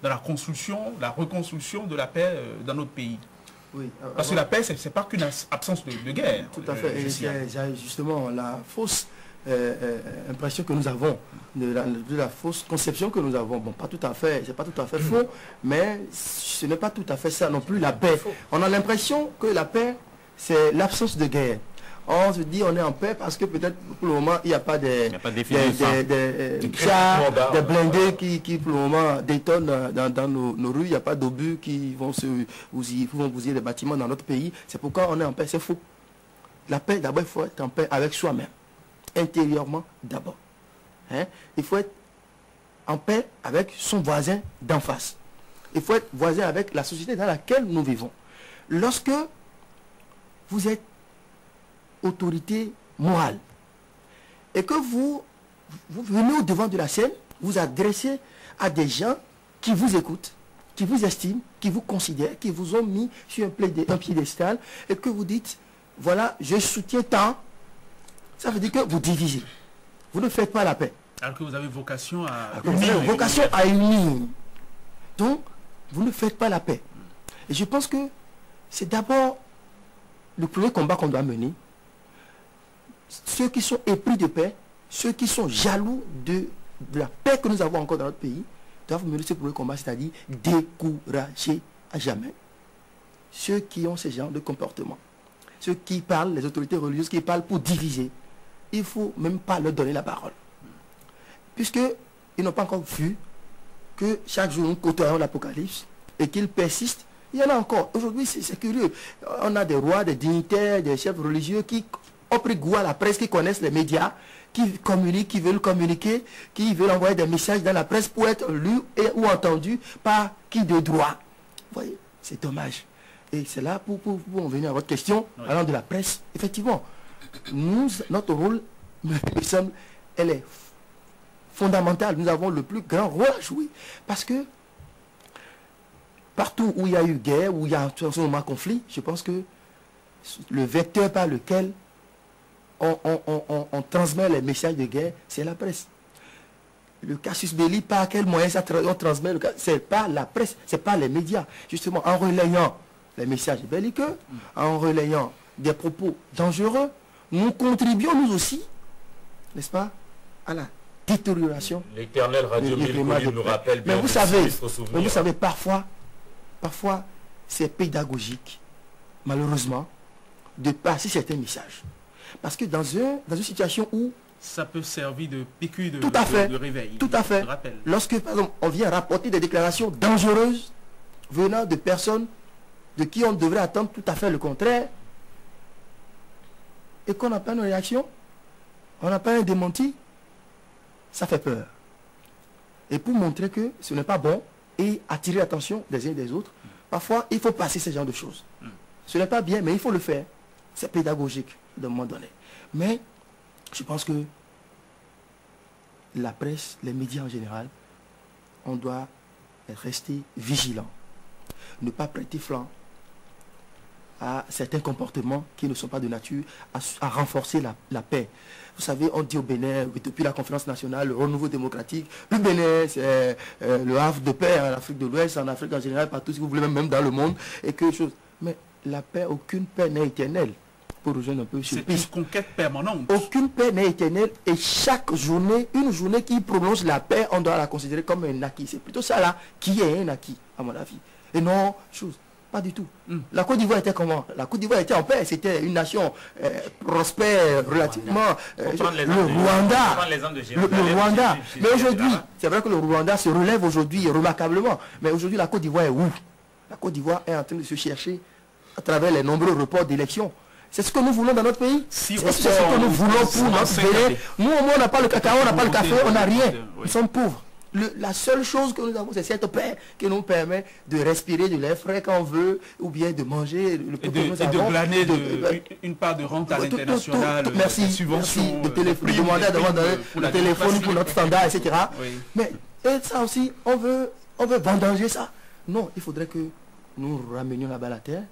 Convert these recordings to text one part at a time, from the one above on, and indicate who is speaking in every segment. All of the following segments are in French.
Speaker 1: dans la construction, la reconstruction de la paix dans notre pays.
Speaker 2: Oui,
Speaker 1: parce que la paix, ce n'est pas qu'une absence de guerre.
Speaker 2: Tout à fait. Et c'est justement la fausse impression que nous avons, de la fausse conception que nous avons. Bon, pas tout à fait, c'est pas tout à fait faux, mais ce n'est pas tout à fait ça non plus, la paix. On a l'impression que la paix, c'est l'absence de guerre. On se dit on est en paix parce que peut-être pour le moment il n'y a pas des chars, des blindés qui pour le moment détonnent dans nos rues, il n'y a pas d'obus qui vont bousiller les bâtiments dans notre pays. C'est pourquoi on est en paix, c'est faux. La paix, d'abord, il faut être en paix avec soi-même, intérieurement d'abord. Hein? Il faut être en paix avec son voisin d'en face. Il faut être voisin avec la société dans laquelle nous vivons. Lorsque vous êtes autorité morale et que vous venez au devant de la scène, vous adressez à des gens qui vous écoutent, qui vous estiment, qui vous considèrent, qui vous ont mis sur un piédestal et que vous dites, voilà, je soutiens tant, ça veut dire que vous divisez. Vous ne faites pas la paix.
Speaker 1: Alors que vous avez vocation à
Speaker 2: unir. Donc, vous ne faites pas la paix. Et je pense que c'est d'abord le premier combat qu'on doit mener. Ceux qui sont épris de paix, ceux qui sont jaloux de la paix que nous avons encore dans notre pays, doivent mener ce premier combat, c'est-à-dire décourager à jamais ceux qui ont ce genre de comportement. Ceux qui parlent, les autorités religieuses qui parlent pour diviser. Il ne faut même pas leur donner la parole. Puisqu'ils n'ont pas encore vu que chaque jour nous côtoyons l'Apocalypse et qu'ils persistent. Il y en a encore. Aujourd'hui, c'est curieux. On a des rois, des dignitaires, des chefs religieux qui ont pris goût à la presse, qui connaissent les médias, qui communiquent, qui veulent communiquer, qui veulent envoyer des messages dans la presse pour être lus ou entendus par qui de droit. Vous voyez, c'est dommage. Et c'est là, pour en venir à votre question, allant de la presse, effectivement, notre rôle, me semble, elle est fondamentale. Nous avons le plus grand rôle à jouer. Parce que partout où il y a eu guerre, où il y a en ce moment conflit, je pense que le vecteur par lequel on transmet les messages de guerre, c'est la presse. Le casus belli, par quel moyen on transmet le cas, c'est pas la presse, c'est pas les médias. Justement, en relayant les messages belliqueux, en relayant des propos dangereux, nous contribuons nous aussi, n'est-ce pas, à la détérioration.
Speaker 3: L'éternel Radio Mille Collines nous rappelle bien.
Speaker 2: Mais vous savez, parfois, c'est pédagogique, malheureusement, de passer certains messages. Parce que dans une situation où
Speaker 1: ça peut servir de piqûre
Speaker 2: de
Speaker 1: réveil.
Speaker 2: Tout à fait. Lorsque, par exemple, on vient rapporter des déclarations dangereuses venant de personnes de qui on devrait attendre tout à fait le contraire, et qu'on n'a pas une réaction, on n'a pas un démenti, ça fait peur. Et pour montrer que ce n'est pas bon et attirer l'attention des uns et des autres, parfois il faut passer ce genre de choses. Ce n'est pas bien, mais il faut le faire. C'est pédagogique d'un moment donné. Mais je pense que la presse, les médias en général, on doit rester vigilant. Ne pas prêter flanc à certains comportements qui ne sont pas de nature à renforcer la paix. Vous savez, on dit au Bénin, depuis la conférence nationale, le renouveau démocratique, le Bénin, c'est le havre de paix en Afrique de l'Ouest, en Afrique en général, partout, si vous voulez, même dans le monde, et que chose. Mais la paix, aucune paix n'est éternelle. Pour rejoindre un peu sur
Speaker 1: c'est une conquête permanente.
Speaker 2: Aucune paix n'est éternelle et chaque journée, une journée qui prolonge la paix, on doit la considérer comme un acquis. C'est plutôt ça là qui est un acquis, à mon avis. Et non, chose. Pas du tout. La Côte d'Ivoire était comment? La Côte d'Ivoire était en paix. C'était une nation prospère relativement. Le Rwanda. Mais aujourd'hui, c'est vrai que le Rwanda se relève aujourd'hui remarquablement. Mais aujourd'hui, la Côte d'Ivoire est où? La Côte d'Ivoire est en train de se chercher à travers les nombreux reports d'élections. C'est ce que nous voulons dans notre pays. C'est ce que nous voulons pour notre pays. Nous, au moins, on n'a pas le cacao, on n'a pas le café, on n'a rien. Nous sommes pauvres. La seule chose que nous avons, c'est cette paix qui nous permet de respirer de l'air frais quand on veut, ou bien de manger le peu que nous avons.
Speaker 1: Et de glaner une part de rente à l'international.
Speaker 2: Merci, de demander à le téléphone pour notre standard, etc. Oui. Mais et ça aussi, on veut vendanger ça. Non, il faudrait que nous ramenions la balle à terre,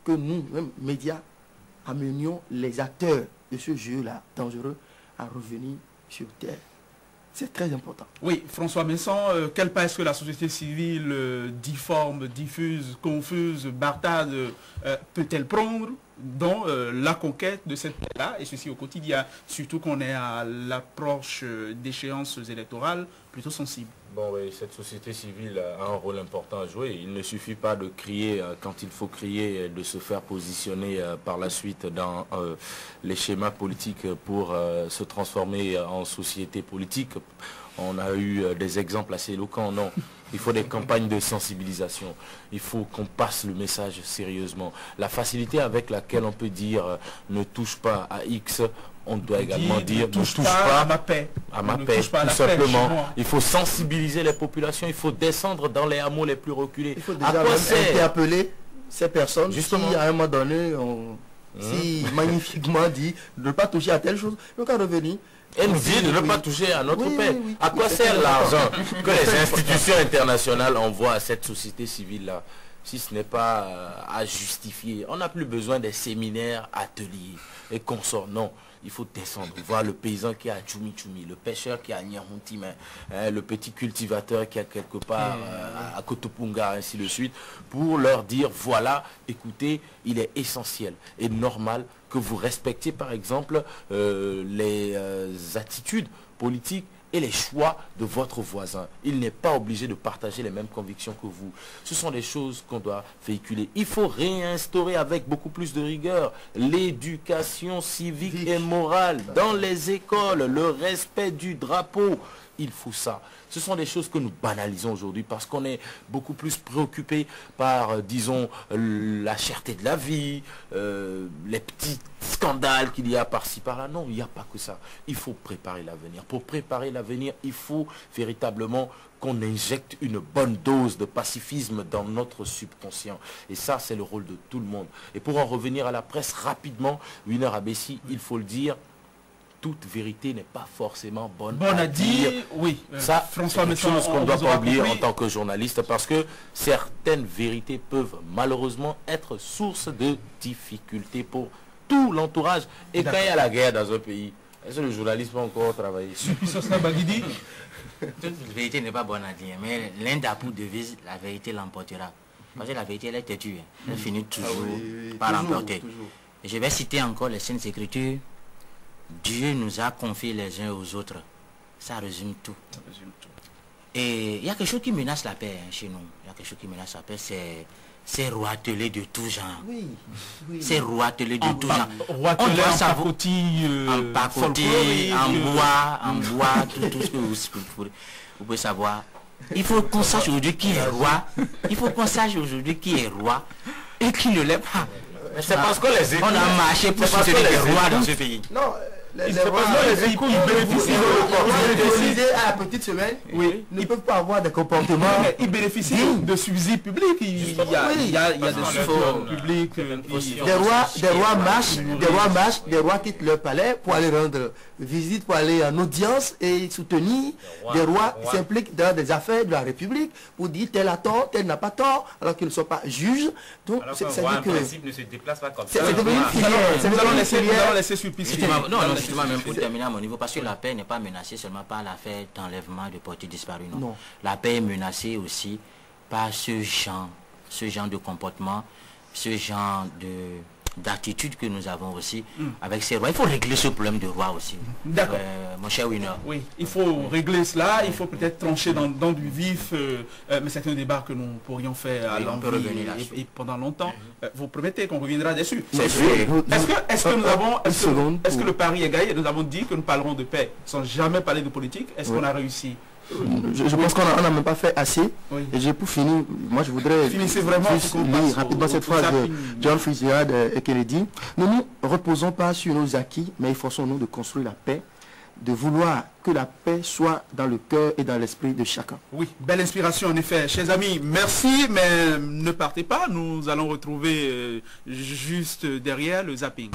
Speaker 2: que nous, même médias, amenions les acteurs de ce jeu-là dangereux à revenir sur terre. C'est très important.
Speaker 1: Oui, François Messon, quelle part est-ce que la société civile difforme, diffuse, confuse, bartade peut-elle prendre dans la conquête de cette paix-là, et ceci au quotidien, surtout qu'on est à l'approche d'échéances électorales plutôt sensibles?
Speaker 3: Bon, oui, cette société civile a un rôle important à jouer. Il ne suffit pas de crier quand il faut crier, de se faire positionner par la suite dans les schémas politiques pour se transformer en société politique. On a eu des exemples assez éloquents, non. Il faut des campagnes de sensibilisation. Il faut qu'on passe le message sérieusement. La facilité avec laquelle on peut dire ne touche pas à X, on doit également dire ne touche pas
Speaker 1: à ma paix.
Speaker 3: À ma paix, tout simplement. Il faut sensibiliser les populations, il faut descendre dans les hameaux les plus reculés.
Speaker 2: Il faut déjà interpeller ces personnes. Justement. Si à un moment donné, si magnifiquement dit de ne pas toucher à telle chose, le cas revenir.
Speaker 3: Et nous dit de ne pas toucher à notre paix. À quoi sert l'argent que les institutions internationales envoient à cette société civile-là, si ce n'est pas à justifier? On n'a plus besoin des séminaires, ateliers et consorts. Non, il faut descendre, voir le paysan qui est à Tchoumi Tchoumi, le pêcheur qui est à Nyahuntima, le petit cultivateur qui est quelque part à Kotopunga, ainsi de suite, pour leur dire, voilà, écoutez, il est essentiel et normal que vous respectiez par exemple les attitudes politiques et les choix de votre voisin. Il n'est pas obligé de partager les mêmes convictions que vous. Ce sont des choses qu'on doit véhiculer. Il faut réinstaurer avec beaucoup plus de rigueur l'éducation civique et morale dans les écoles, le respect du drapeau. Il faut ça. Ce sont des choses que nous banalisons aujourd'hui parce qu'on est beaucoup plus préoccupé par, disons, la cherté de la vie, les petits scandales qu'il y a par-ci, par-là. Non, il n'y a pas que ça. Il faut préparer l'avenir. Pour préparer l'avenir, il faut véritablement qu'on injecte une bonne dose de pacifisme dans notre subconscient. Et ça, c'est le rôle de tout le monde. Et pour en revenir à la presse rapidement, Winner Abessi, il faut le dire, toute vérité n'est pas forcément bonne à dire.
Speaker 1: Oui,
Speaker 3: ça, François, c'est quelque chose qu'on ne doit pas oublier en tant que journaliste, parce que certaines vérités peuvent malheureusement être source de difficultés pour tout l'entourage. Et quand il y a la guerre dans un pays, est-ce que le journaliste peut encore travailler?
Speaker 4: Toute vérité n'est pas bonne à dire, mais l'un des pour devise, la vérité l'emportera. Parce que la vérité, elle est têtue. Elle finit toujours par l'emporter. Je vais citer encore les Saintes Écritures. Dieu nous a confié les uns aux autres. Ça résume tout. Et il y a quelque chose qui menace la paix chez nous. Il y a quelque chose qui menace la paix, c'est roitelé de tout genre. C'est roitelé de tout genre.
Speaker 1: On doit savoir
Speaker 4: en pacotille, en bois, tout ce que vous pouvez savoir. Il faut qu'on sache aujourd'hui qui est roi. Il faut qu'on sache aujourd'hui qui est roi et qui ne l'est pas.
Speaker 3: C'est parce que les écoles...
Speaker 4: On a marché pour soutenir les rois dans ce pays.
Speaker 2: Non, les écoles bénéficient à la petite semaine. Oui. Ils ne peuvent pas avoir des comportements.
Speaker 1: Ils bénéficient de subsides publics. Il y a des supports publics.
Speaker 2: Des rois marchent, des rois quittent leur palais pour aller rendre visite, pour aller en audience et soutenir. Des rois s'impliquent dans des affaires de la République pour dire tel a tort, tel n'a pas tort, alors qu'ils ne sont pas juges. Donc,
Speaker 3: c'est dire que... principe ne se déplace pas comme ça.
Speaker 2: C'est devenu une filière.
Speaker 1: Nous allons laisser sur piste.
Speaker 4: Non, justement, même pour terminer à mon niveau, parce que la paix n'est pas menacée seulement par l'affaire d'enlèvement de portées disparues. Non. La paix est menacée aussi par ce genre de comportement, ce genre d'attitude que nous avons aussi avec ces rois. Il faut régler ce problème de roi aussi.
Speaker 1: D'accord.
Speaker 4: Mon cher Winner.
Speaker 1: Oui, il faut régler cela, il faut peut-être trancher dans du vif, mais c'est un débat que nous pourrions faire à l'envie et pendant longtemps. Vous promettez qu'on reviendra dessus?
Speaker 2: C'est sûr.
Speaker 1: Est-ce que le pari est gagné? Nous avons dit que nous parlerons de paix sans jamais parler de politique. Est-ce qu'on a réussi?
Speaker 2: Je pense qu'on n'a même pas fait assez. Et pour finir, moi je voudrais
Speaker 1: juste lire
Speaker 2: rapidement cette phrase de John Fitzgerald et Kennedy. Nous ne reposons pas sur nos acquis, mais efforçons-nous de construire la paix, de vouloir que la paix soit dans le cœur et dans l'esprit de chacun.
Speaker 1: Oui, belle inspiration en effet. Chers amis, merci, mais ne partez pas. Nous allons retrouver juste derrière le zapping.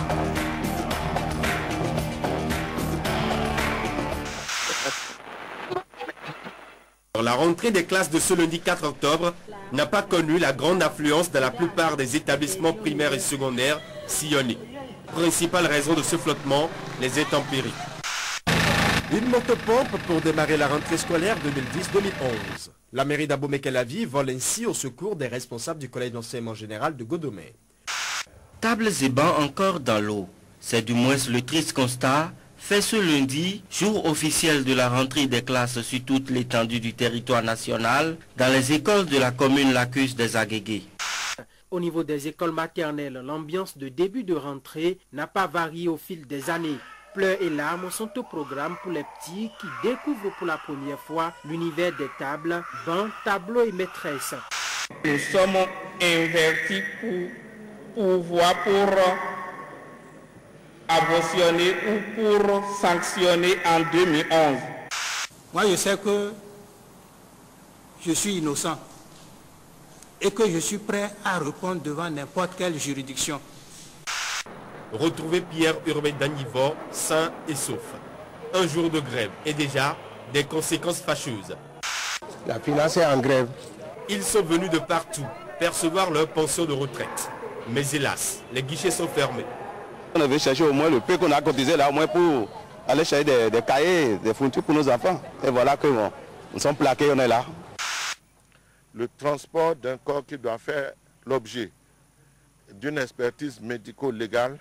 Speaker 5: La rentrée des classes de ce lundi 4 octobre n'a pas connu la grande affluence dans la plupart des établissements primaires et secondaires sillonnés. Principale raison de ce flottement, les intempéries. Une moto-pompe pour démarrer la rentrée scolaire 2010-2011. La mairie d'Abomey-Calavi vole ainsi au secours des responsables du collège d'enseignement général de Godomé.
Speaker 6: Tables et bancs encore dans l'eau. C'est du moins le triste constat fait ce lundi, jour officiel de la rentrée des classes sur toute l'étendue du territoire national, dans les écoles de la commune Lacus des Agégués.
Speaker 7: Au niveau des écoles maternelles, l'ambiance de début de rentrée n'a pas varié au fil des années. Pleurs et larmes sont au programme pour les petits qui découvrent pour la première fois l'univers des tables, bancs, tableaux et maîtresses.
Speaker 8: Nous sommes invertis pour abortionner ou pour sanctionner en 2011.
Speaker 9: Moi, je sais que je suis innocent et que je suis prêt à répondre devant n'importe quelle juridiction.
Speaker 5: Retrouver Pierre Urbain Danivor sain et sauf. Un jour de grève et déjà des conséquences fâcheuses.
Speaker 10: La finance est en grève.
Speaker 5: Ils sont venus de partout percevoir leur pension de retraite. Mais hélas, les guichets sont fermés.
Speaker 10: On avait cherché au moins le peu qu'on a cotisé là, au moins pour aller chercher des cahiers, des fournitures pour nos enfants. Et voilà que bon, nous sommes plaqués, on est là.
Speaker 11: Le transport d'un corps qui doit faire l'objet d'une expertise médico-légale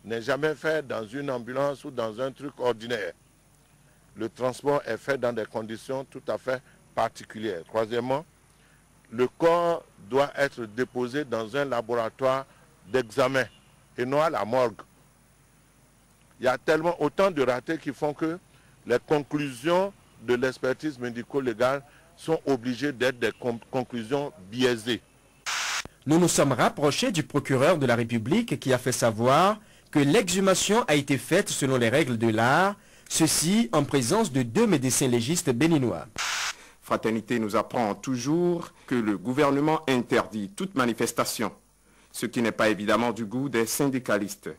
Speaker 11: n'est jamais fait dans une ambulance ou dans un truc ordinaire. Le transport est fait dans des conditions tout à fait particulières. Troisièmement, le corps doit être déposé dans un laboratoire d'examen et non à la morgue. Il y a tellement autant de ratés qui font que les conclusions de l'expertise médico-légale sont obligées d'être des conclusions biaisées.
Speaker 5: Nous nous sommes rapprochés du procureur de la République qui a fait savoir que l'exhumation a été faite selon les règles de l'art, ceci en présence de 2 médecins légistes béninois.
Speaker 12: Fraternité nous apprend toujours que le gouvernement interdit toute manifestation, ce qui n'est pas évidemment du goût des syndicalistes.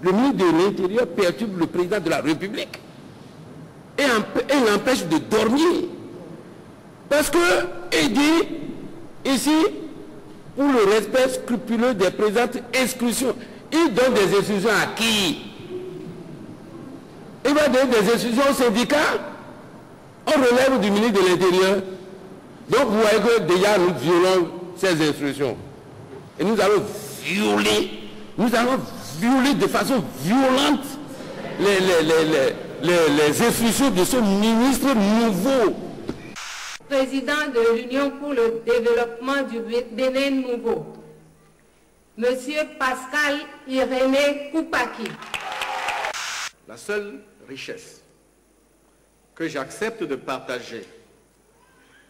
Speaker 13: Le ministre de l'Intérieur perturbe le président de la République et l'empêche de dormir. Parce qu'il dit ici, pour le respect scrupuleux des présentes instructions, il donne des instructions à qui? Il va donner des instructions aux syndicats. On relève du ministre de l'Intérieur. Donc vous voyez que déjà nous violons ces instructions. Et nous allons violer de façon violente les instructions de ce ministre nouveau.
Speaker 14: Président de l'Union pour le développement du Bénin nouveau, Monsieur Pascal Irénée Koupaki.
Speaker 15: La seule richesse que j'accepte de partager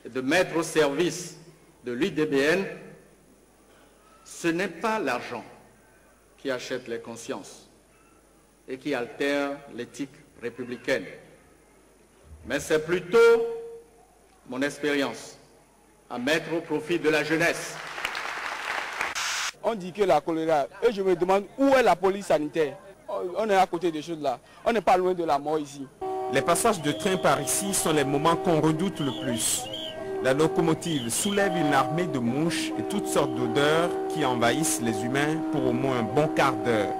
Speaker 15: et de mettre au service de l'UDBN, ce n'est pas l'argent qui achète les consciences et qui altère l'éthique républicaine, mais c'est plutôt mon expérience à mettre au profit de la jeunesse.
Speaker 16: On dit que la choléra, et je me demande où est la police sanitaire. On est à côté des choses là, on n'est pas loin de la mort ici.
Speaker 12: Les passages de train par ici sont les moments qu'on redoute le plus. La locomotive soulève une armée de mouches et toutes sortes d'odeurs qui envahissent les humains pour au moins un bon quart d'heure.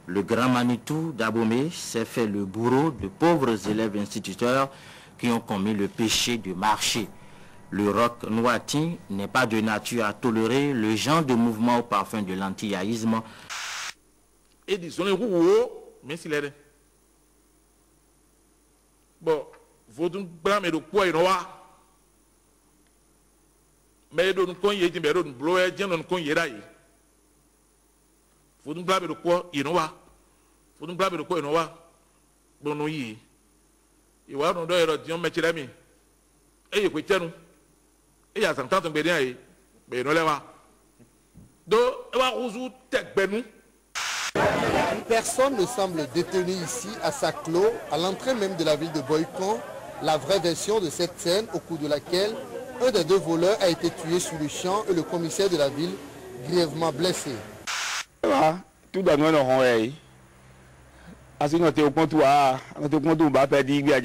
Speaker 4: Le grand Manitou d'Abomey s'est fait le bourreau de pauvres élèves instituteurs qui ont commis le péché de marcher. Le roc noatin n'est pas de nature à tolérer le genre de mouvement au parfum de l'antillaïsme.
Speaker 17: Et disons les roues, mais s'il est. Bon, vous ne blâmez de quoi il y a. Mais de nous connaître, mais de nous bloquer, de nous connaître. Vous ne blâmez de quoi il y a. Vous ne blâmez de quoi il y a. Bon, nous y. Il y a un doigt de mettre l'ami. Et il y a nous. Et il y a 100 ans de bénin. Mais nous l'avons. Donc, il y a un tech benou.
Speaker 18: Personne ne semble détenu ici à Saclo, à l'entrée même de la ville de Boycon, la vraie version de cette scène au cours de laquelle un des 2 voleurs a été tué sur le champ et le commissaire de la ville grièvement blessé.
Speaker 10: Tout dans nous,
Speaker 16: Así no te ocupo tu va a perder,